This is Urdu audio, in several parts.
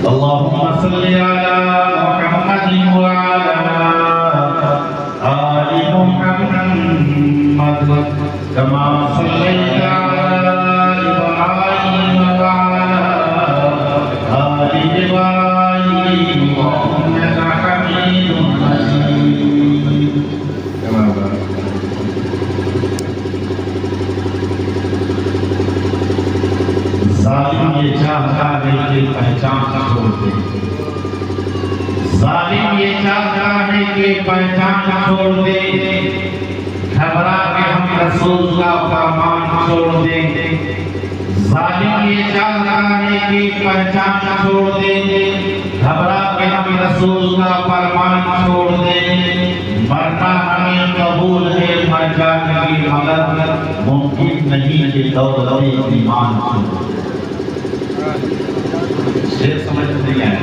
اللهم صل على محمد وعلى آل محمد كما صليت على إبراهيم وعلى آل إبراهيم إنك حميد مجيد. ظالم یہ چاہتا ہے کہ پہچان چھوڑ دے، ظالم یہ چاہتا ہے کہ پہچان چھوڑ دے، گھبرا کے ہم رسول کا فرمان چھوڑ دیں. ظالم یہ چاہتا ہے کہ پہچان چھوڑ دے، گھبرا کے ہم رسول کا فرمان چھوڑ دیں. مرنا ہمیں قبول ہے، مر جانے کی مگر ممکن نہیں کہ دولت ایمان چھوڑ دے. شیر سمجھ نہیں آیا.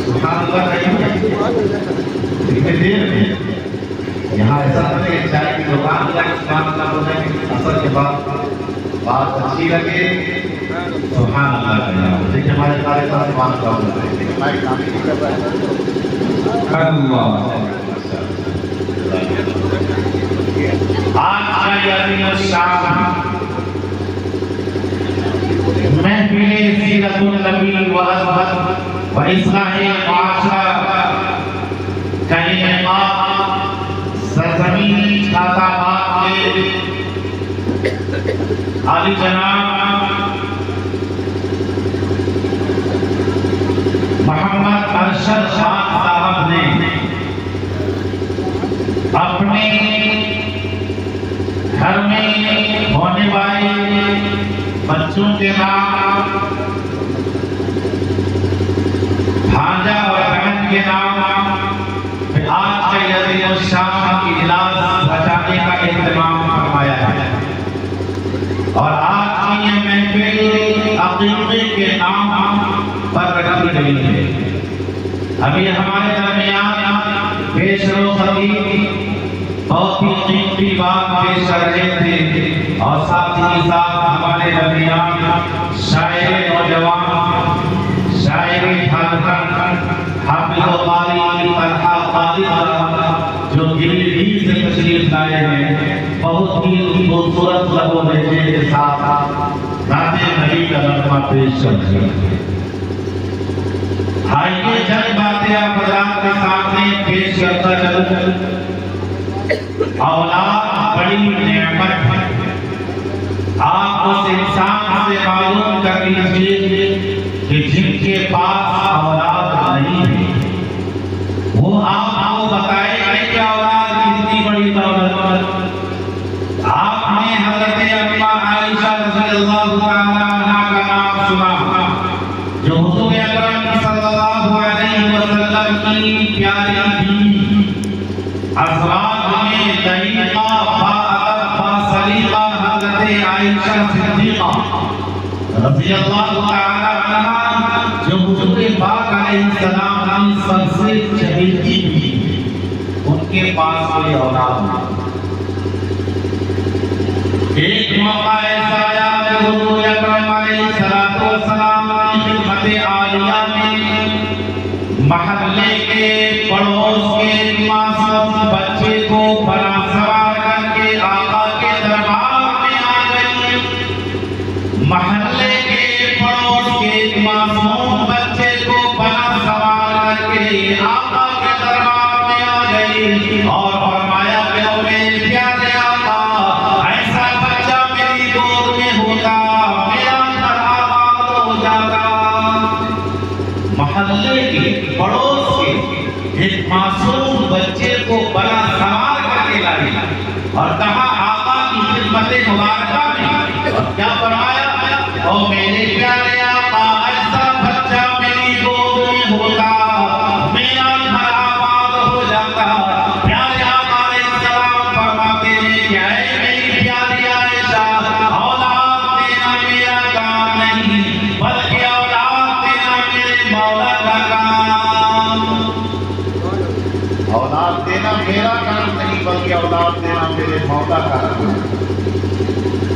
سبحان اللہ کہیں اتنے دیر میں یہاں ایسا لگے کہ چائے کی دکان لگے سبحان اللہ ہو جائے. اثر کے بعد بات اچھی لگے سبحان اللہ کہیں. دیکھیں ہمارے سارے ساتھ سبحان اللہ ہو جائے. اللہ آج کا یعنی شام محفل سیرت النبی و اصحاب و اصلاح معاشرہ کا انعقاد سرزمین خاطاباد کے عالی جناب محمد ارشد خان صاحب نے اپنے گھر میں ہونے والے بچوں کے نام، بھانجا اور بہن کے نام آج کے یزید الشام کی اجلاس بچانے کا اہتمام فرمایا ہے. اور آج کی یہ محفل عقیقے کے نام پر رکھی گئی ہے. ابھی ہمارے درمیان پیش رو خطیب بہت ہی قیمتی بات پیش کر رہے تھے، اور ساتھ ہی ساتھ ہمارے درمیان شاعر نوجوان، شاعر جھارکھنڈ حافظ و قاری طلحہ قاری صاحب جو دلی سے تشریف لائے ہیں، بہت ہی خوبصورت لب و لہجے کے ساتھ نعت نبی کا نغمہ پیش کر رہے ہیں. آئیے چند باتیں آپ حضرات کے سامنے پیش کرتا چلوں. اولاد بڑی نعمت ہے. آپ اس انسان سے معلوم کر لیجیے کہ جن کے پاس اولاد نہیں ہے وہ آپ کو بتائیں گے کہ اولاد کتنی بڑی دولت ہے. آپ نے حضرت اما عائشہ رضی اللہ تعالی عنہا کا نام سنا جو حضور اکرم صلی اللہ علیہ وسلم کی پیاری بیوی، ازواج میں دقیقہ باادب باسلیقہ حضرت عائشہ صدیقہ رضی اللہ تعالی عنہا جو حضور پاک علیہ السلام کی سب سے چہیتی بھی، ان کے پاس کوئی اولاد نہیں. ایک موقع ایسا آیا کہ حضور اکرم علیہ السلام کی خدمت عالیہ میں محلے کے پڑوس کے معصوم بچے کو بنا سوار کر کے آقا کے دربار میں آ گئی. محلے کے پڑوس کے معصوم بچے کو بنا سوار کر کے آقا کے دربار میں آ گئی اور فرمایا کہ او میرے پیارے آقا، ایسا بچہ میری گود میں ہوتا میرا گھر آباد ہو جاتا. محلے کے پڑوس کے ایک معصوم بچے کو بنا سوار کر کے لائی اور کہا آقا کی خدمت مبارکہ میں، اور کیا فرمایا؟ او میرے پیارے آقا، ایسا بچہ میری گود میں ہوتا میرا گھر آباد ہو جاتا. پیارے آقا علیہ السلام فرماتے ہیں کہ اے میری پیاری عائشہ، اولاد دینا میرا کام نہیں بلکہ اولاد دینا میرے مولا کا کام. اولاد دینا میرا کام نہیں بلکہ اولاد دینا میرے مولا کا کام.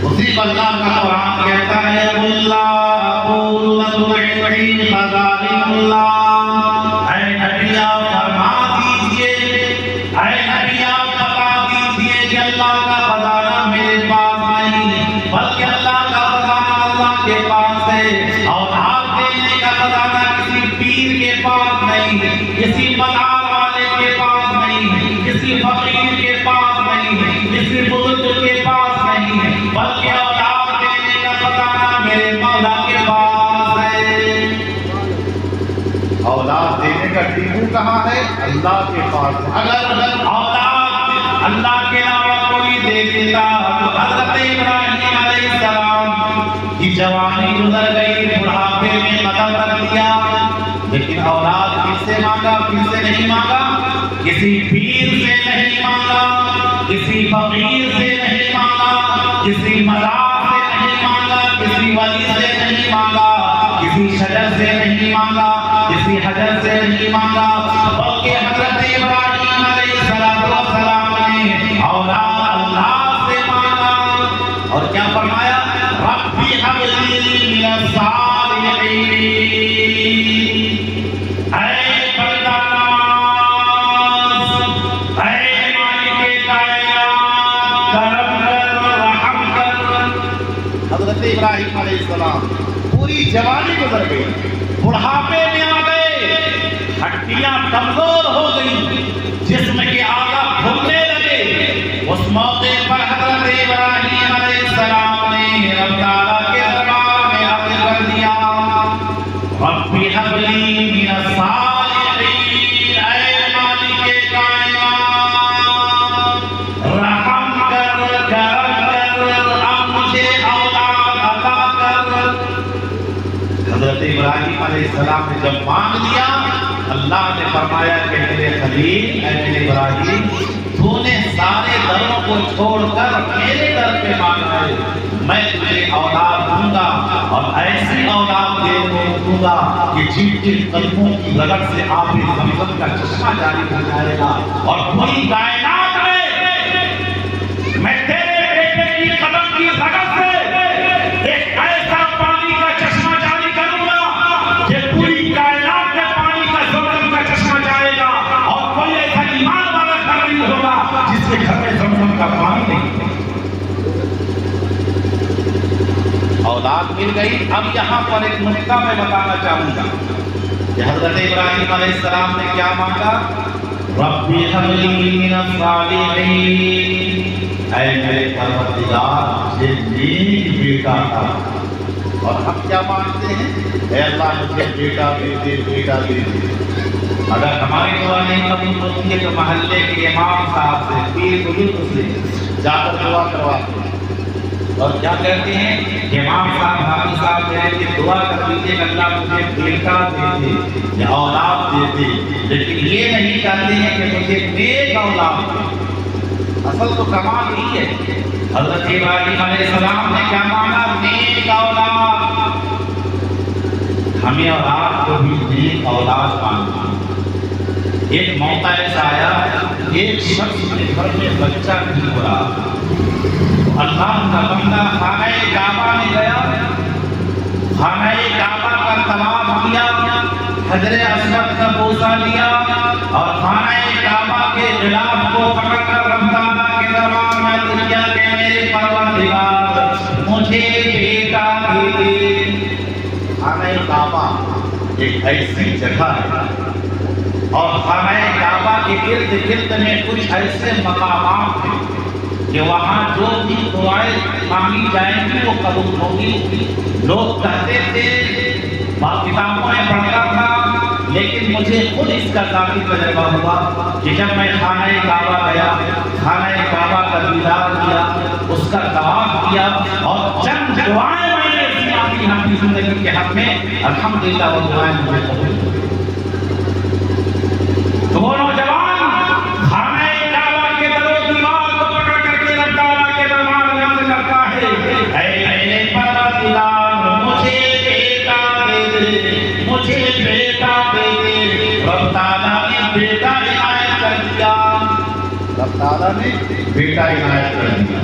اسی اللہ کا قرآن کہتا ہے اللہ جمیع خزائن اللہ، اے نبی آپ فرما دیجئے، اے نبی آپ بتا دیجئے کہ اللہ کا خزانہ میرے پاس نہیں، بلکہ اللہ کا خزانہ اللہ کے پاس ہے، اور آپ دینے کا خزانہ کسی پیر کے پاس نہیں، کسی مزار والے کے پاس نہیں، کسی فقیر کے پاس نہیں، کسی بزرگ کے پاس نہیں، بلکہ اولاد دینے کا خزانہ میرے مولا کے پاس ہے۔ اولاد دینے کا ٹیبو کہاں ہے؟ اللہ کے پاس۔ اگر اولاد اللہ کے علاوہ کوئی دے دیتا تو حضرت ابراہیم علیہ السلام کی جوانی گزر گئی، بڑھاپے میں قدم رکھ دیا، لیکن اولاد کس سے مانگا؟ کس سے نہیں مانگا؟ کسی پیر سے نہیں مانگا، کسی فقیر سے نہیں مانگا، کسی مزار سے نہیں مانگا، کسی ولی سے نہیں مانگا، کسی شجر سے نہیں مانگا، کسی حجر سے نہیں مانگا، بلکہ حضرت ابراہیم علیہ السلام نے اولاد اللہ سے مانگا، اور کیا فرمایا؟ ربی حب لی من الصالحین، اے بندہ نواز، اے مالک کائنات، کرم کر، رحم کر۔ حضرت ابراہیم علیہ السلام پوری جوانی گزر گئی، بڑھاپے میں آ گئے، ہڈیاں کمزور ہو گئی، جسم کے اعضاء کھلنے لگے۔ اس موقع پر حضرت ابراہیم علیہ السلام نے رب تعالیٰ کے دربار میں عرض کر دیا، ربی حب لی من الصالحین، اے مالک کائنات، رحم کر، کرم کر، اب مجھے اولاد عطا کر۔ حضرت ابراہیم علیہ السلام نے جب مانگ لیا، اللہ نے فرمایا کہ میرے خلیل، اے میرے ابراہیم، تو نے سارے دروں کو چھوڑ کر میرے در پہ مانگا ہے، میں تجھے اولاد دوں گا، اور ایسی اولاد دوں گا کہ جن کے قدموں کی رگڑ سے آب زمزم کا چشمہ جاری ہو جائے گا، اور پوری کائنات میں تیرے بیٹے کی قدم کی رگڑ سے ایک ایسا پانی کا چشمہ جاری کروں گا کہ پوری کائنات میں پانی کا زمزم کا چشمہ جائے گا، اور کوئی ایسا ایمان والا گھر نہیں ہوگا جس کے گھر میں زمزم کا پانی نہیں۔ اولاد مل گئی۔ اب یہاں پر ایک نکتہ میں بتانا چاہوں گا کہ حضرت ابراہیم علیہ السلام نے کیا مانگا؟ ربی حب لی من الصالحین، اے میرے پروردگار، مجھے نیک بیٹا تھا۔ اور ہم کیا مانگتے ہیں؟ اے اللہ مجھے بیٹا دے دے، بیٹا دے دے۔ اگر ہماری دعا نہیں قبول ہوتی ہے تو محلے کے امام صاحب سے، پیر بزرگ سے جا کر دعا کرواتے ہیں، اور کیا کہتے ہیں؟ امام صاحب، حافظ صاحب کہتے ہیں کہ دعا کر دیجیے کہ اللہ مجھے بیٹا دے دے یا اولاد دے دے، لیکن یہ نہیں کہتے ہیں کہ مجھے نیک اولاد دے۔ اصل تو کمال یہی ہے۔ حضرت ابراہیم علیہ السلام نے کیا مانا؟ نیک اولاد۔ ہمیں اور آپ کو بھی نیک اولاد مانگنا۔ ایک موقع ایسا آیا، ایک شخص کے گھر میں بچہ نہیں ہو رہا، اللہ کا بندہ خانہ کعبہ میں گیا، خانہ کعبہ کا طواف کیا، حجر اسود کا بوسہ لیا، اور خانہ کعبہ کے غلاف کو پکڑ کر رب تعالیٰ کے دربار میں عرض کیا کہ میرے پروردگار، مجھے بیٹا دے دے۔ خانہ کعبہ ایک ایسی جگہ ہے، اور خانہ کعبہ کے ارد گرد میں کچھ ایسے مقامات ہیں کہ وہاں جو بھی دعائیں مانگی جائیں گی وہ قبول ہوگی۔ لوگ کہتے تھے، کتابوں میں پڑھتا تھا، لیکن مجھے خود اس کا ذاتی تجربہ ہوا کہ جب میں خانہ کعبہ گیا، خانہ کعبہ کا دیدار کیا، اس کا طواف کیا، اور چند دعائیں میں نے ایسی مانگی اپنی زندگی کے حق میں، الحمدللہ وہ دعائیں مجھے قبول ہوئی۔ تو وہ نوجوان خانہ کعبہ کے در و دیوار کو پکڑ کر کے رب تعالیٰ کے دربار میں عرض کرتا ہے، اے میرے پروردگار، مجھے بیٹا دے دے، مجھے بیٹا دے دے۔ رب تعالیٰ نے بیٹا عنایت کر دیا، رب تعالیٰ نے بیٹا عنایت کر دیا۔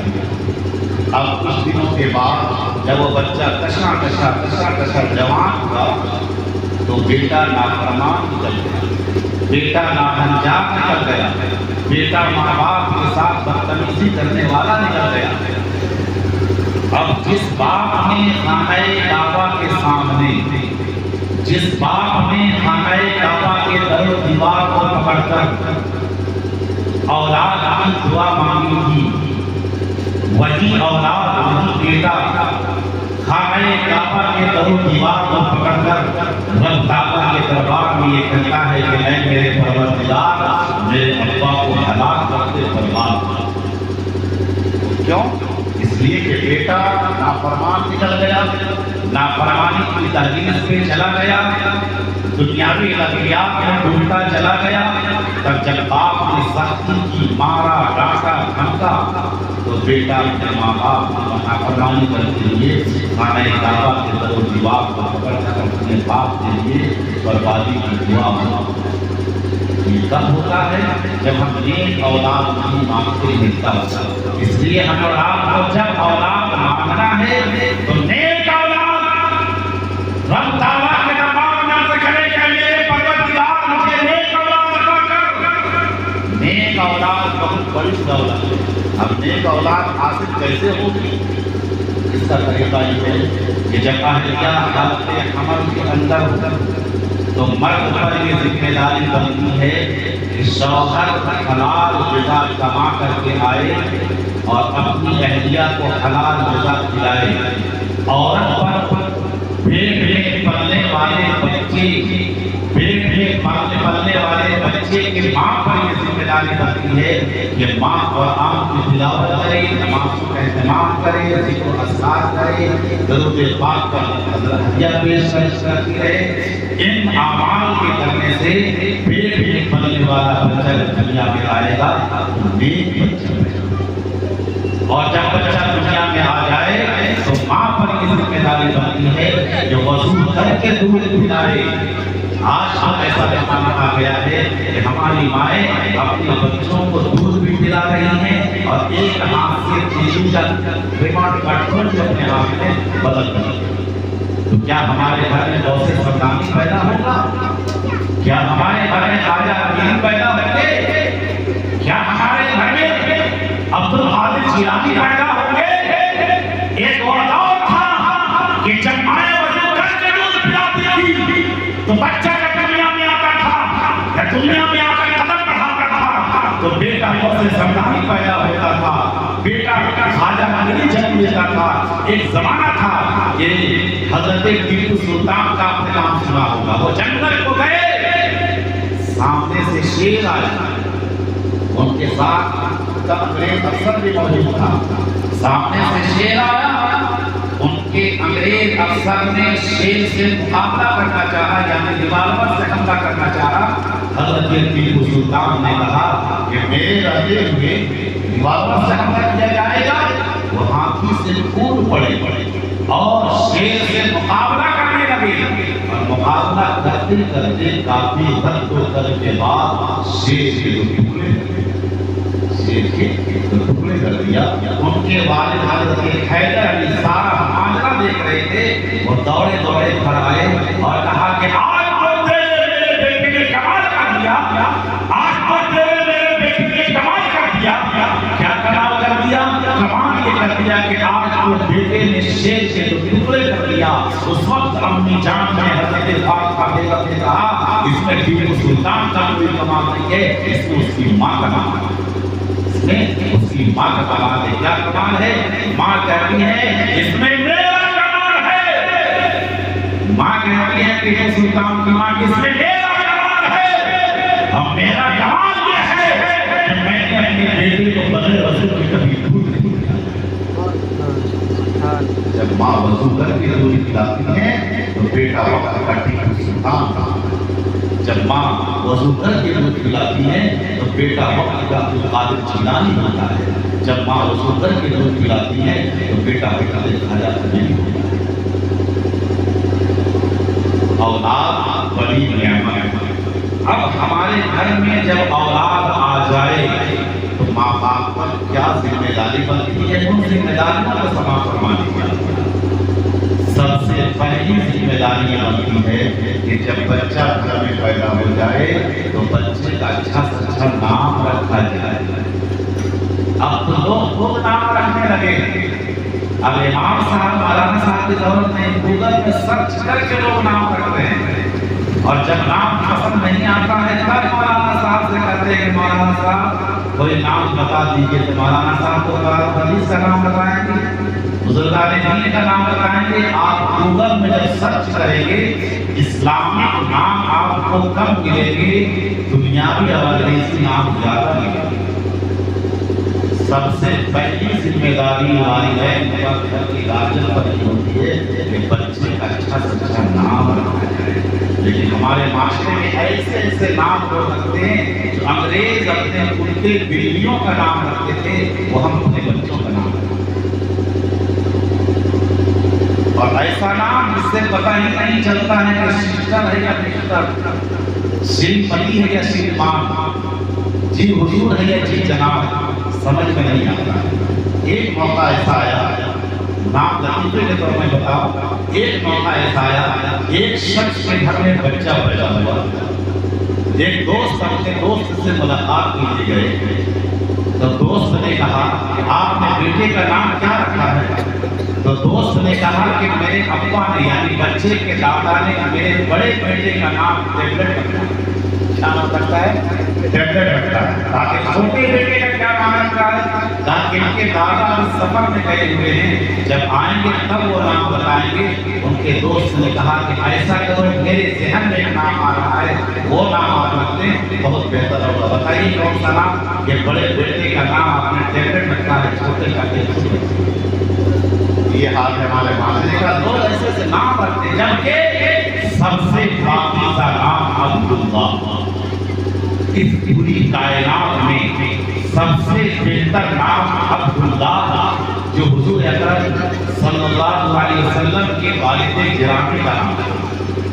اب کچھ دنوں کے بعد جب وہ بچہ کشا کشا جوان ہوا، تو بیٹا نافرمان نکل گیا، بیٹا ناہنجار نکل گیا، بیٹا ماں باپ کے ساتھ بدتمیزی کرنے والا نکل گیا۔ اب جس باپ نے خانہ کعبہ کے سامنے، جس باپ نے خانہ کعبہ کے در و دیوار کو پکڑ کر اولاد کی دعا مانگی تھی، وہی اولاد، وہی بیٹا خانہ کعبہ کے در و دیوار کو پکڑ کر رب تعالیٰ کے دربار میں یہ کہتا ہے کہ اے میرے پروردگار، میرے ابا کو ہلاک کر دے، برباد کر۔ کیوں؟ اس لیے کہ بیٹا نافرمان نکل گیا، نافرمانی کی تحریک پہ چلا گیا، دنیاوی لذیذات میں ڈوبتا چلا گیا۔ تب جب باپ نے سختی کی، مارا، ڈانٹا، دھمکا، تو بیٹا اپنے ماں باپ کی نافرمانی کرتے ہوئے خانہ کعبہ کے در و دیوار کو پکڑ کر اپنے باپ کے لیے بربادی کی دعا مانگتا۔ یہ کب ہوتا ہے؟ جب ہم نیک اولاد نہیں مانگتے ہیں تب۔ اس لیے ہم اور آپ کو جب اولاد مانگنا ہے تو نیک اولاد رب تعالیٰ کے دربار میں عرض کرے کہ میرے پروردگار مجھے نیک اولاد عطا کر۔ نیک اولاد بہت بڑی دولت ہے۔ اب نیک اولاد حاصل کیسے ہوگی؟ اس کا طریقہ یہ ہے کہ جب اہلیہ حالت حمل کے اندر تو مرد پر یہ ذمہ داری بنتی ہے کہ شوہر حلال غذا کما کر کے آئے اور اپنی اہلیہ کو حلال غذا کھلائے۔ عورت پر پیٹ میں پلنے والے بچے، پیٹ میں پلنے والے بچے کے ماں پر یہ ذمہ داری بنتی ہے کہ ماں قرآن کی تلاوت کرے، نماز کا اہتمام کرے، ذکر و اذکار کرے، درود پاک پر ہدیہ پیش کرتی رہے۔ ان اعمال کے کرنے سے پیٹ میں پلنے والا بچہ دنیا میں آئے گا تو نیک بچہ بنے گا، اور جب بچہ دنیا میں آ جائے تو ماں پر یہ ذمہ داری بنتی ہے کہ وضو کر کے دودھ پلائے۔ آج ہم ایسا زمانہ آ گیا ہے کہ ہماری مائیں اپنے بچوں کو دودھ بھی پلا رہی ہیں اور ایک ہاتھ سے ٹی وی کا ریموٹ کنٹرول بھی اپنے ہاتھ میں بدل کر۔ تو کیا ہمارے گھر میں غوث سلطانی پیدا ہوگا؟ کیا ہمارے گھر میں خواجہ امین پیدا ہوں گے؟ کیا ہمارے گھر میں عبد القادر جیلانی پیدا ہوں گے؟ ایک اور دور تھا کہ جب مائیں وضو کر کے دودھ پلاتی تھی تو بچہ جب دنیا میں آتا تھا یا دنیا میں آ کر قدم بڑھاتا تھا تو بیٹا غوث سلطانی پیدا ہوتا تھا، بیٹا خواجہ مدنی جنم لیتا تھا۔ ایک زمانہ تھا کہ حضرت ٹیپو سلطان کا آپ نے نام سنا ہوگا، وہ جنگل کو گئے، سامنے سے شیر آیا، ان کے ساتھ انگریز افسر بھی موجود تھا، سامنے سے شیر آیا، ان کے انگریز افسر نے شیر سے مقابلہ کرنا چاہا، یعنی ریوالور سے حملہ کرنا چاہا۔ حضرت ٹیپو سلطان نے کہا کہ میرے رہتے ہوئے ریوالور سے حملہ کیا جائے گا، وہ ہاتھی سے کود پڑے اور شیر سے مقابلہ کرنے لگے، اور مقابلہ کرتے کرتے کافی حد کو کر کے بعد شیر کے ٹکڑے کر دیا۔ ان کے والد حضرت حیدر علی سارا معاملہ دیکھ رہے تھے، وہ دوڑے دوڑے گھر آئے اور کہا کہ آج تو میرے بیٹے نے کمال کر دیا، آج تو میرے بیٹے نے کمال کر دیا۔ کیا کمال کر دیا؟ کمال یہ کر دیا کہ آج تو بیٹے نے شیر کے ٹکڑے کر دیا۔ اس وقت امی جان نے حضرت فاطمہ بیگم نے کہا اس میں ٹیپو سلطان کا کوئی کمال نہیں ہے، اس میں اس کی ماں کا کمال ہے، اس کی ماں کا کمال ہے۔ کیا کمال ہے؟ ماں کہتی ہے اس میں میرا کمال ہے، ماں کہتی ہے ٹیپو سلطان کی ماں اس میں میرا کمال ہے، اور میرا کمال یہ ہے کہ میں نے اپنے بیٹے کو بغیر وضو کے کبھی دودھ نہیں پلایا۔ جب ماں وضو کر کے دودھ پلاتی ہے تو بیٹا وقت کا ٹیپو سلطان کا، جب ماں وضو کر کے دودھ پلاتی ہے تو بیٹا وقت کا عبد القادر جیلانی ہوتا ہے، جب ماں وضو کر کے دودھ پلاتی ہے تو بیٹا خواجہ امین ہوتا ہے۔ اولاد بڑی نعمت ہے۔ اب ہمارے گھر میں جب اولاد آ جائے تو ماں باپ پر کیا ذمہ داری بنتی ہے؟ ان ذمہ داریوں کو سما فرمانے کی سب سے پہلی ذمہ داری یہ بنتی ہے کہ جب بچہ گھر میں پیدا ہو جائے تو بچے کا اچھا سے اچھا نام رکھا جائے۔ اب تو لوگ نام رکھنے لگے۔ اب امام صاحب مولانا صاحب کے دور میں گوگل میں سرچ کر کے لوگ نام رکھتے ہیں، اور جب نام پسند نہیں آتا ہے تب مولانا صاحب سے کہتے ہیں کہ مولانا صاحب کوئی نام بتا دیجیے، تو مولانا صاحب کو حدیث کا نام بتائیں گے، بزرگان دین کا نام بتائیں گے۔ آپ گوگل میں جب سرچ کریں گے اسلامک نام آپ کو کم ملیں گے، دنیاوی اور انگریزی نام زیادہ ملیں گے۔ سب سے پہلی ذمہ داری والدین پر گھر کی گارجن پر یہ ہوتی ہے کہ بچے کا اچھا سے اچھا نام رکھا جائے۔ لیکن ہمارے معاشرے میں ایسے ایسے نام لوگ رکھتے ہیں جو انگریز اپنے کتے بلیوں کا نام رکھتے تھے، وہ ہم اپنے بچوں کا نام رکھتے ہیں، اور ایسا نام جس سے پتہ ہی نہیں چلتا ہے کہ سسٹر ہے یا مسٹر، شریمتی ہے یا شریمان، جی حضور ہے یا جی جناب، سمجھ میں نہیں آتا ہے۔ ایک موقع ایسا آیا، نام لطیفے کے طور میں بتاؤ، ایک موقع ایسا آیا، ایک شخص کے گھر میں بچہ پیدا ہوا، ایک دوست اپنے دوست سے ملاقات کے لیے گئے، تو دوست نے کہا کہ آپ نے بیٹے کا نام کیا رکھا ہے؟ تو دوست نے کہا کہ میرے ابا نے یعنی بچے کے دادا نے میرے بڑے بیٹے کا نام ٹیبلٹ رکھا ہے۔ کیا نام رکھتا ہے؟ ٹیبلٹ رکھتا ہے، تاکہ چھوٹے بیٹے کا کیا نام رکھتا ہے؟ تاکہ ان کے دادا سفر میں گئے ہوئے ہیں، جب آئیں گے تب وہ نام بتائیں گے۔ ان کے دوست نے کہا کہ ایسا کرو، میرے ذہن میں ایک نام آ رہا ہے، وہ نام آپ رکھ دیں، بہت بہتر ہوگا۔ بتائیے کون سا نام؟ کہ بڑے بیٹے کا نام آپ نے ٹیبلٹ رکھا ہے، چھوٹے کا یہ حال ہے ہمارے معاشرے کا۔ لوگ ایسے ایسے نام رکھتے ہیں، جبکہ سب سے پاکیزہ نام عبداللہ، اس پوری کائنات میں سب سے بہتر نام عبداللہ، جو حضور اکرم صلی اللہ علیہ وسلم کے والد گرامی کا نام ہے۔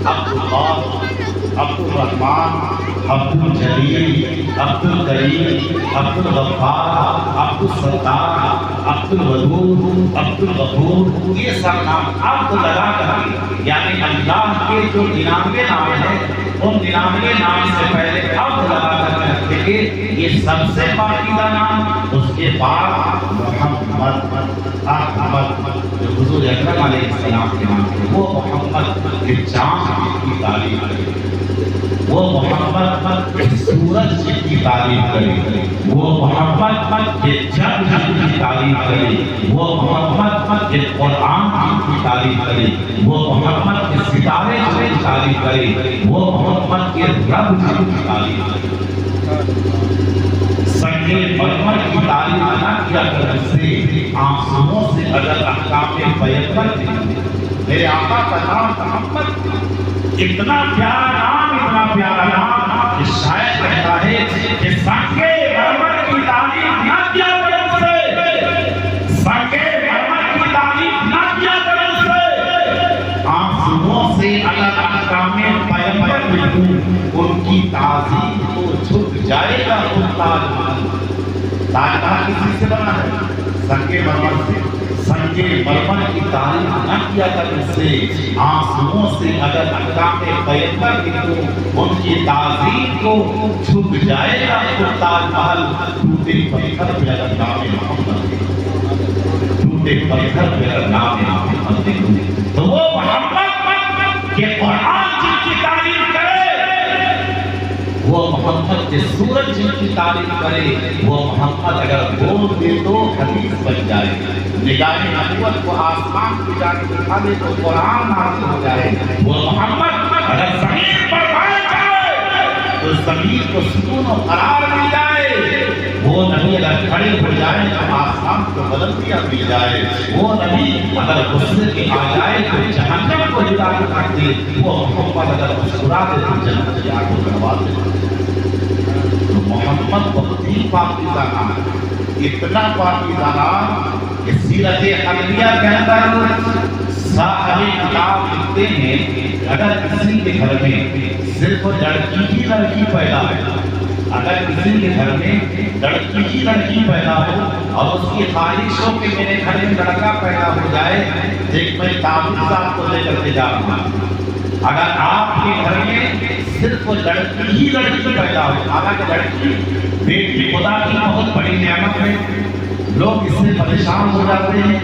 عبداللہ، عبدالرحمن، عبدالجلیل، عبدالکریم، عبدالغفار، عبدالستار، عبدالودود، عبدالغفور، یہ سب نام عبد لگا کر یعنی اللہ کے جو 99 نام ہیں ان 99 نام سے پہلے عبد لگا کر رکھتے تھے، یہ سب سے پاکیزہ نام۔ اس کے بعد محمد، احمد، جو حضور اکرم علیہ السلام کے نام تھے، وہ محمد کے چاند کی تعریف کرے، وہ محمد کے سورج کی تعریف کرے، وہ محمد کے چند کی تعریف کرے، وہ محمد کے قرآن کی تعریف کرے، وہ محمد کے ستارے کی تعریف کرے، وہ محمد کے رب کی تعریف کرے۔ سنگے مرمر کی تعریف نہ کیا کر سے آنسوؤں سے اگر احکام پیغمبر تھے۔ میرے آقا کا نام محمد، اتنا پیارا نام، اتنا پیارا نام کہ شاید کہتا ہے کہ سنگے مرمر کی تعریف نہ کیا کر سے، سنگے مرمر کی تعریف نہ کیا کر سے آنسوؤں سے اگر احکام پیغمبر تھے، ان کی تعظیم کو جھک جائے گا ان تاج محل۔ تاج محل کسی سے بنا ہے؟ سنگے مرمر سے۔ سنگے مرمر کی تعریف نہ کیا کر سے آنسوؤں سے اگر احکام پیغمبر کی تو ان کی تعظیم کو جھک جائے گا تو تاج محل۔ ٹوٹے پتھر پہ اگر نام محمد، ٹوٹے پتھر پہ اگر نام محمد تو وہ محمد کے قرآن جن کی تعریف کرے، وہ محمد کے سورج جن کی تعریف کرے، وہ محمد اگر بول دے تو حدیث بن جائے، نگاہ نبوت کو آسمان کی جانب اٹھا دے تو قرآن نازل ہو جائے، وہ محمد اگر زمین پر بیٹھ جائے تو زمین کو سکون و قرار مل جائے، وہ نبی اگر کھڑے ہو جائے تو آسمان کو بلندیاں مل جائے، وہ نبی اگر غصے کے آ جائے تو جہنم کو جلا کے رکھ دے، وہ محمد اگر مسکرا دے تو جنت کی آگ کو کروا دے۔ تو محمد بہت ہی پاکیزہ نام ہے، اتنا پاکیزہ نام کہ سیرت حملیہ کے اندر صاحب کتاب لکھتے ہیں اگر کسی کے گھر میں صرف لڑکی ہی لڑکی پیدا ہے، اگر کسی کے گھر میں لڑکی پیدا ہو اور اس کی خواہش ہو کہ میرے گھر میں لڑکا پیدا ہو جائے، ایک میں تعویذ آپ کو لے کر کے جا رہا ہوں۔ اگر آپ کے گھر میں صرف لڑکی پیدا ہو، حالانکہ لڑکی بیٹی خدا کی بہت بڑی نعمت ہے، لوگ اس سے پریشان ہو جاتے ہیں،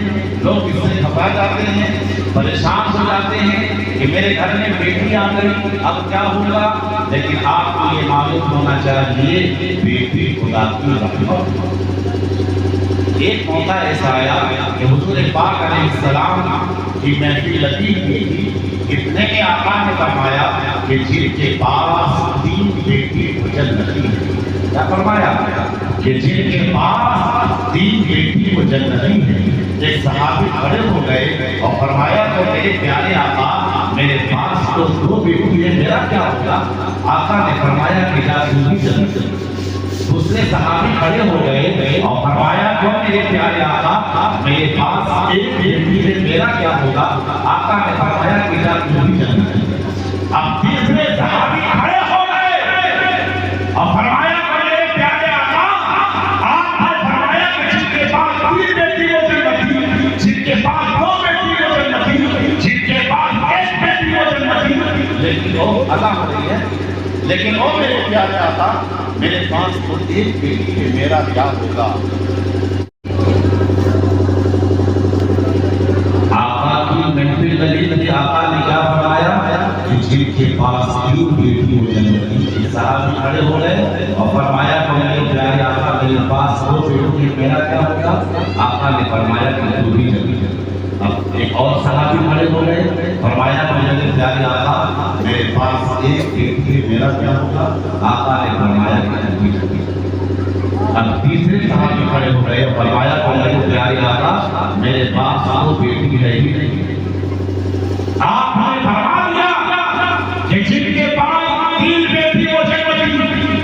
لوگ اس سے گھبرا جاتے ہیں، پریشان ہو جاتے ہیں کہ میرے گھر میں بیٹی آ گئی، اب کیا ہوگا؟ لیکن آپ کو یہ معلوم ہونا چاہیے بیٹی خدا کی رحمت۔ ایک موقع ایسا آیا کہ حضور پاک علیہ السلام کی محفل لگی ہوئی تھی، اتنے میں آقا نے فرمایا کہ جن کے پاس 3 بیٹی وہ جنتی ہے۔ کیا فرمایا؟ کہ جن کے پاس 3 بیٹی وہ جنتی ہے۔ ایک صحابی کھڑے ہو گئے اور فرمایا کہ میرے پیارے آقا، میرے پاس تو 2 بیٹی ہے، میرا کیا ہوگا؟ آقا نے فرمایا کہ جا تو بھی جنتی۔ دوسرے صحابی کھڑے ہو گئے اور فرمایا کہ میرے پیارے آقا، میرے پاس 1 بیٹی ہے، میرا کیا ہوگا؟ آقا نے فرمایا کہ جا تو بھی جنتی۔ اب تیسرے صحابی کھڑے ہو گئے اور فرمایا کہ میرے پیارے آقا، آپ نے فرمایا کہ جن کے پاس 3 بیٹی وہ جنتی، جن کے پاس 2 بیٹی وہ جنتی، جن کے پاس 1 بیٹی وہ جنتی۔ لیکن وہ ادا ہو رہی ہے، لیکن وہ میرے پیارے آقا، میرے پاس تو 1 بیٹی ہے، میرا کیا ہوگا؟ آقا کی محفل لگی تھی، آقا نے کیا فرمایا کہ جن کے پاس 3 بیٹی ہو جنتی۔ صحابی کھڑے ہو گئے اور فرمایا کہ میرے پیارے آقا، میرے پاس 2 بیٹی ہے، میرا کیا ہوگا؟ آقا نے فرمایا کہ تو بھی جنتی۔ اب ایک اور صحابی کھڑے ہو گئے، فرمایا کہ میرے پیارے آقا، میرے پاس 1 بیٹی ہے، میرا کیا ہوگا؟ آقا نے فرمایا کہ تو بھی جنتی۔ اب تیسرے صحابی کھڑے ہو گئے، فرمایا کہ میرے پیارے آقا، میرے پاس 2 بیٹی ہے ہی نہیں۔ آپ نے فرما دیا کہ جن کے پاس 3 بیٹی وہ جنتی،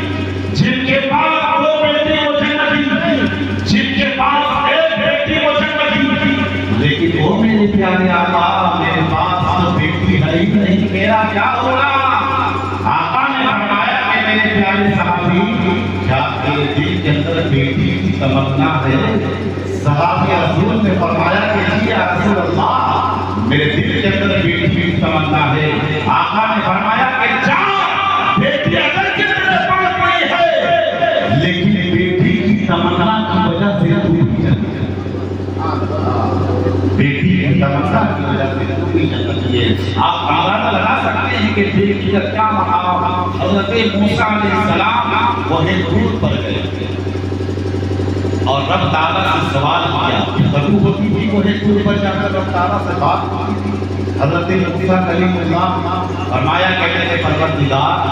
جن کے پاس 2 بیٹی وہ جنتی، جن کے پاس 1 بیٹی وہ جنتی۔ لیکن وہ میرے پیارے آقا، میرے پاس تو بیٹی ہے ہی نہیں، میرا کیا ہوگا؟ آقا نے فرمایا کہ میرے پیارے صحابی، کیا تیرے دل کے اندر بیٹی کی تمنا ہے؟ صحابی رسول نے فرمایا کہ جی یا رسول اللہ، میرے دل کے اندر بیٹی کی تمنا ہے۔ آقا نے فرمایا کہ جا، بیٹی اگر کہ تیرے پاس نہیں ہے، لیکن بیٹی کی تمنا کی وجہ سے تو بھی جنتی، بیٹی کی تمنا کی وجہ سے تو بھی جنتی ہے۔ آپ اندازہ لگا سکتے ہیں کہ بیٹی کا کیا مقام۔ حضرت موسیٰ علیہ السلام وہ طور پر گئے اور رب تعالیٰ سے سوال کیا، ضرور ہوتی تھی وہ طور پر جا کر رب تعالیٰ سے بات کی۔ حضرت موسیٰ کلیم اللہ فرمایا کہ میرے پروردگار،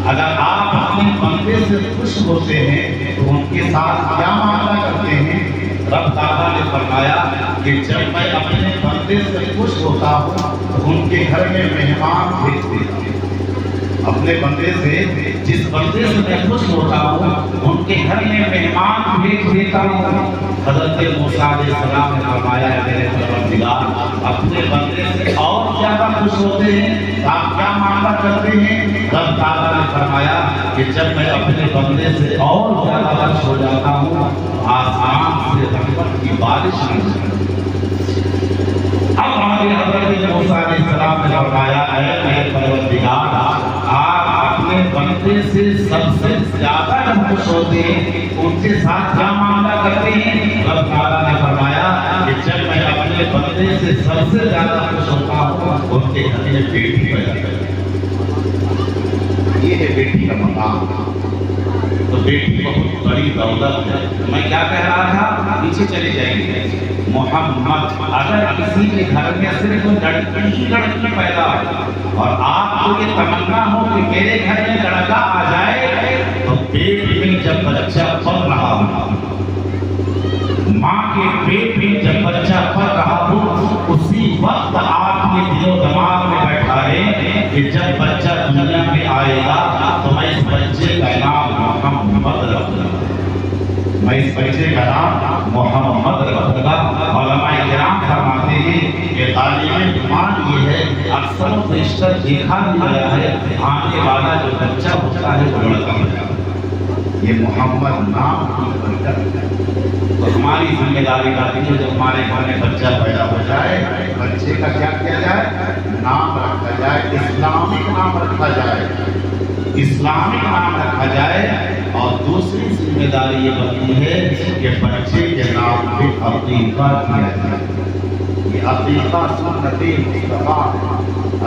اگر آپ اپنے بندے سے خوش ہوتے ہیں تو ان کے ساتھ کیا معاملہ کرتے ہیں؟ رب تعالیٰ نے فرمایا کہ جب میں اپنے بندے سے خوش ہوتا ہوں تو ان کے گھر میں مہمان بھیج دیتا ہوں۔ اپنے بندے سے، جس بندے سے میں خوش ہوتا ہوں ان کے گھر میں مہمان بھیج دیتا ہوں۔ حضرت موسیٰ علیہ السلام نے فرمایا میرے پروردگار، اپنے بندے سے اور زیادہ خوش ہوتے ہیں، آپ کیا معاملہ کرتے ہیں؟ رب تعالیٰ نے فرمایا کہ جب میں اپنے بندے سے اور زیادہ خوش ہو جاتا ہوں، آسمان سے رحمت کی بارش ہوتی ہے۔ اب ہمارے حضرت موسیٰ علیہ السلام نے فرمایا اے میرے پروردگار، آپ اپنے بندے سے سب سے زیادہ جب خوش ہوتے ہیں ان کے ساتھ کیا معاملہ کرتے ہیں؟ رب تعالیٰ نے فرمایا کہ جب میں اپنے بندے سے سب سے زیادہ خوش ہوتا ہوں ان کے گھر میں بیٹی پیدا کرتے ہیں۔ یہ ہے بیٹی کا مقام۔ تو بیٹی بہت بڑی دولت ہے۔ میں کیا کہہ رہا تھا؟ پیچھے چلے جائیں گے۔ محمد، اگر کسی کے گھر میں صرف لڑکی پیدا ہو اور آپ کو یہ تمنا ہو کہ میرے گھر میں لڑکا آ جائے، تو پیٹ میں جب بچہ پل رہا ہو، ماں کے پیٹ میں جب بچہ پل رہا ہو، اسی وقت آپ کے دل و دماغ میں بیٹھائے کہ جب بچہ دنیا میں آئے گا تو میں اس بچے کا نام محمد رکھ دوں گا، میں اس بچے کا نام محمد رکھ گا۔ علماء کرام فرماتے ہیں کہ تعلیم ایمان یہ ہے، اکثر و بیشتر دیکھا بھی گیا ہے آنے والا جو بچہ ہوتا ہے وہ لڑکا ہوتا ہے۔ یہ محمد نام کی برکت ہے۔ تو ہماری ذمہ داری بنتی ہے جب ہمارے گھر میں بچہ پیدا ہو جائے، بچے کا کیا کیا جائے؟ نام رکھا جائے، اسلامک نام رکھا جائے، اسلامک نام رکھا جائے۔ اور دوسری ذمہ داری یہ بنتی ہے کہ بچے کے نام پہ عقیقہ کیا جائے۔ یہ عقیقہ سنت مصطفیٰ،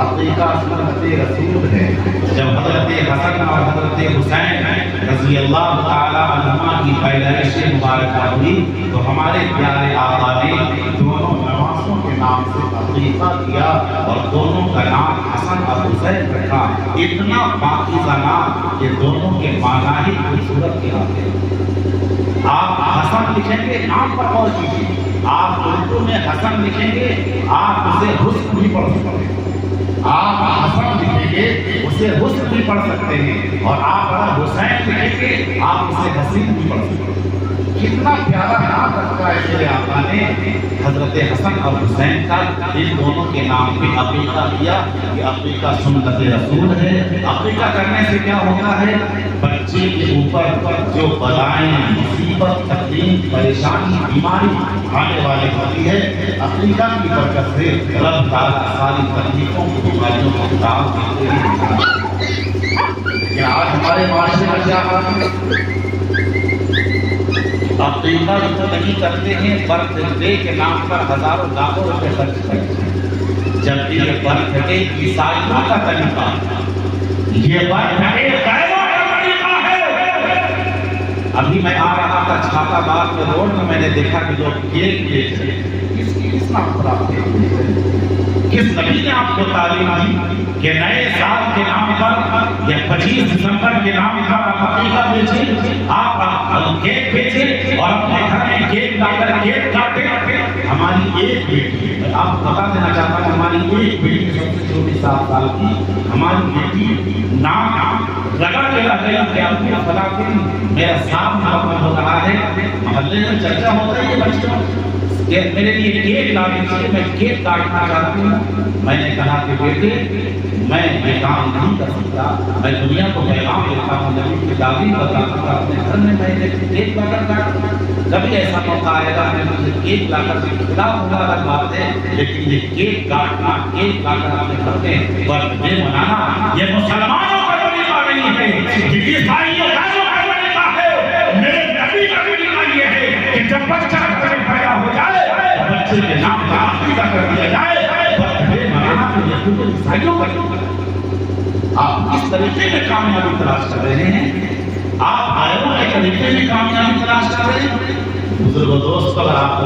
عقیقہ سنت رسول ہے۔ جب حضرت حسن اور حضرت حسین رضی اللہ تعالیٰ عنہما کی پیدائش مبارکہ ہوئی تو ہمارے پیارے آقا نے دونوں نواسوں کے نام سے عقیقہ کیا اور دونوں کا نام حسن اور حسین رکھا۔ اتنا پاکیزہ نام کہ دونوں کے معنی ہی خوبصورت کے آتے ہیں۔ آپ حسن لکھیں گے، نام پر غور کیجیے۔ آپ اردو میں حسن لکھیں گے، آپ اسے حسن بھی پڑھ سکتے ہیں۔ آپ حسن لکھیں گے، اسے حسن بھی پڑھ سکتے ہیں، اور آپ حسین لکھیں گے، آپ اسے حسین بھی پڑھ سکتے ہیں۔ کتنا پیارا نام رکھا ہے میرے آقا نے حضرت حسن اور حسین کا۔ ان دونوں کے نام پہ عقیقہ کیا۔ یہ عقیقہ سنت رسول ہے۔ عقیقہ کرنے سے کیا ہوتا ہے؟ بچے کے اوپر جو بلائیں، مصیبت، تکلیف، پریشانی، بیماری آنے والی ہوتی ہے، عقیقہ کی برکت سے رب تعالیٰ ساری تکلیفوں کو، بیماریوں کو ٹال دیتے ہیں۔ لیکن آج ہمارے معاشرے میں کیا حال ہے؟ عقیقہ جو نہیں کرتے ہیں، برتھ ڈے کے نام پر ہزاروں لاکھوں روپے خرچ کرتے ہیں، جبکہ یہ برتھ ڈے عیسائیوں کا طریقہ، یہ برتھ ڈے غیروں کا طریقہ ہے۔ ابھی میں آ رہا تھا چھاتا باد میں، روڈ میں میں نے دیکھا کہ لوگ کیک بیچ رہے ہیں۔ کس نام پر آپ کس نبی نے آپ کو تعلیم دی کہ نئے سال کے نام پر یا 25 دسمبر کے نام پر آپ عقیقہ بیچیں، آپ کیک بیچیں اور اپنے گھر میں کیک لا کر کیک کاٹیں؟ ہماری ایک بیٹی، آپ کو بتا دینا چاہتا ہوں، ہماری ایک بیٹی سب سے چھوٹی 7 سال کی، ہماری بیٹی نام لگا کے رہ گئی کہ اپنے فلاں دن میرا سال مکمل ہو رہا ہے، محلے میں چرچا ہو رہی ہے بچوں کہ میرے لیے کیک لا دیجیے، میں کیک کاٹنا چاہتی ہوں۔ میں نے کہا کہ بیٹے میں یہ کام نہیں کر سکتا، میں دنیا کو پیغام دیتا ہوں، نبی کی تعلیم بتاتا ہوں، اپنے گھر میں میں کیک لا کر کاٹوں۔ کبھی ایسا موقع آئے گا میں مجھے کیک لا کر خلاف ہوگا الگ بات ہے، لیکن یہ کیک کاٹنا، کیک لا کر اپنے گھر میں برتھ ڈے منانا یہ مسلمانوں کا طریقہ نہیں ہے، یہ عیسائیوں کا طریقہ ہے۔ میرے نبی کا طریقہ یہ ہے کہ جب بچہ پیدا ہو جائے بچے کے نام کا عقیقہ کر دیا جائے، برتھ ڈے منانا تو یہ خود عیسائیوں کا طریقہ ہے۔ آپ اس طریقے میں کامیابی تلاش کر رہے ہیں، آپ غیروں کے طریقے میں کامیابی تلاش کر رہے ہیں۔ بزرگ دوست اگر آپ کو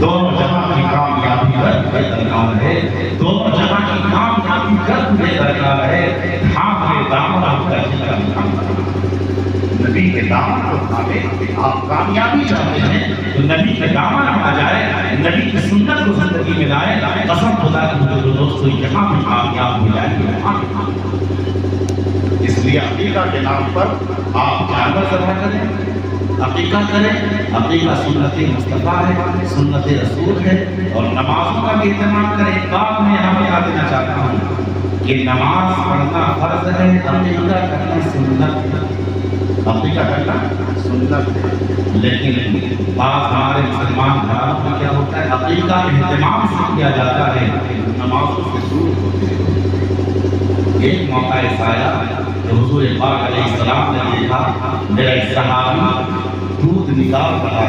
دونوں جہاں کی کامیابی ہے درکار ہے، دونوں جہاں کی کامیابی ہے درکار ہے۔ ہاں دامن آپ کا نبی کے دامن کو تھامے۔ آپ کامیابی چاہتے ہیں تو نبی کے دامن آ جائے، نبی کی سنت کو زندگی میں لائے، قسم خدا کی بزرگ دوستو یہاں بھی کامیاب ہو جائیں گے۔ اس لیے عقیقہ کے نام پر آپ جانور ذبح کریں، عقیقہ کریں۔ عقیقہ سنت مصطفیٰ ہے، سنت رسول ہے، اور نمازوں کا بھی اہتمام کریں۔ ایک بات میں یہاں بتا دینا چاہتا ہوں کہ نماز پڑھنا فرض ہے، عقیقہ کرنا سنت ہے۔ عقیقہ کرنا سنت ہے، لیکن بعض ہمارے مسلمان گھروں میں کیا ہوتا ہے، عقیقہ اہتمام سے کیا جاتا ہے، نمازوں سے دور ہوتے ہیں۔ ایک موقع ایسا آیا کہ حضور پاک علیہ السلام نے دیکھا میرا ایک صحابی دودھ نکال رہا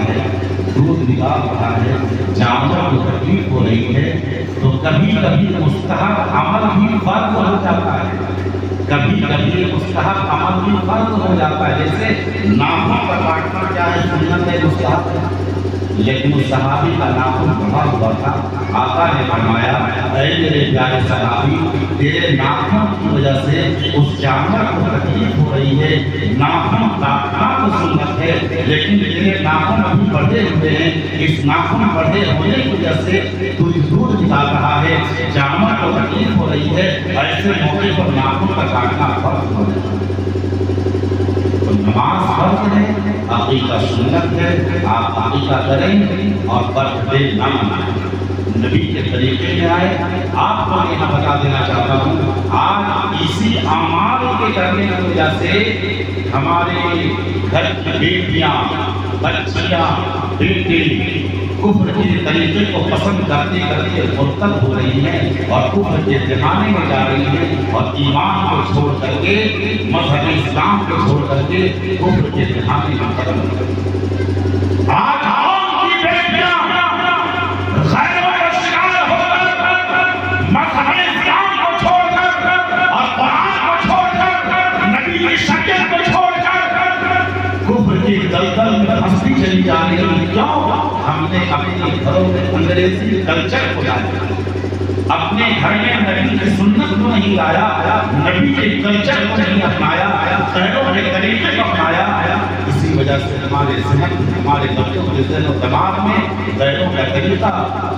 ہے، جانور کو تکلیف ہو رہی ہے، تو کبھی کبھی مستحب عمل بھی فرض ہو جاتا ہے، کبھی کبھی مستحب عمل بھی فرض ہو جاتا ہے، جیسے ناخن کا کاٹنا کیا ہے، سنت ہے، مستحب ہے۔ لیکن اس صحابی کا ناخن بڑھا ہوا تھا، آقا نے فرمایا اے میرے پیارے صحابی، تیرے ناخن کی وجہ سے اس جانور کو تکلیف ہو رہی ہے، ناخن کاٹنا تو سنت ہے، لیکن تیرے ناخن ابھی بڑھے ہوئے ہیں، اس ناخن بڑھے ہونے کی وجہ سے تو دودھ نکال رہا ہے، جانور کو تکلیف ہو رہی ہے، ایسے موقع پر ناخن کا کاٹنا فرض ہو جاتا ہے۔ نماز فرض ہے، عقیقہ سنت ہے، آپ عقیقہ کریں اور برتھ ڈے نہ منائیں۔ نبی کے طریقے میں آئے. آپ کو یہاں بتا دینا چاہتا ہوں آج اسی اعمال کے کرنے کی وجہ سے ہمارے گھر کی بیٹیاں بچیاں بیٹے کفر کے طریقے کو پسند کرتے کرتے مرتد ہو رہی ہیں اور کفر کے زمانے میں جا رہی ہیں اور ایمان کو چھوڑ کر کے مذہب اسلام کو چھوڑ کر کے کفر کے زمانے میں قدم رکھ رہی ہیں. آج قوم کی بیٹیاں غیروں کا شکار ہو کر مذہب اسلام کو چھوڑ کر اور قرآن کو چھوڑ کر نبی کی شریعت کو چھوڑ کر کفر کی دلدل میں پھنستی چلی جا رہی ہے. کیوں؟ ہم نے اپنے گھروں میں انگریزی کلچر کو لایا, اپنے گھر میں نبی کی سنت کو نہیں لایا, نبی کے کلچر کو نہیں اپنایا, غیروں کے طریقے کو اپنایا. اسی وجہ سے ہمارے ذہن ہمارے بچوں کے ذہن و دماغ میں غیروں کا طریقہ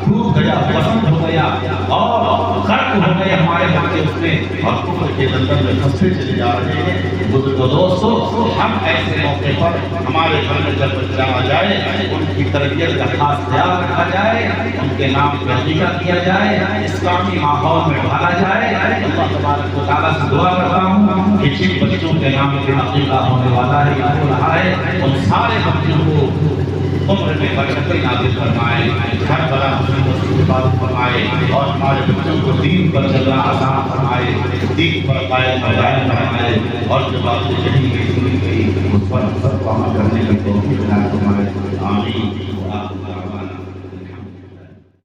ٹوٹ گیا, پسند ہو گیا اور غرق ہو گئے ہمارے بچے اس میں اور کفر کے دلدل میں پھنستے چلے جا رہے ہیں. تو دوستو ہم ایسے موقع پر ہمارے گھر میں جب بچہ آ جائے ان کی تربیت کا خاص خیال رکھا جائے, ان کے نام پہ عقیدہ کیا جائے, اسلامی ماحول میں ڈالا جائے. اللہ تبارک و تعالیٰ سے دعا کرتا ہوں کہ جن بچوں کے نام پہ عقیدہ ہونے والا ہے یا ہو رہا ہے ان سارے بچوں کو عمر میں برکتیں نازل فرمائے, ہر بڑا مسلم حفاظت فرمائے اور ہمارے بچوں کو دین پر چلنا آسان فرمائے, دین پر قائم فرمائے اور جو باتیں کہی گئی سنی گئی اس پر سب کو عمل کرنے کا توفیق عطا فرمائے. آمین.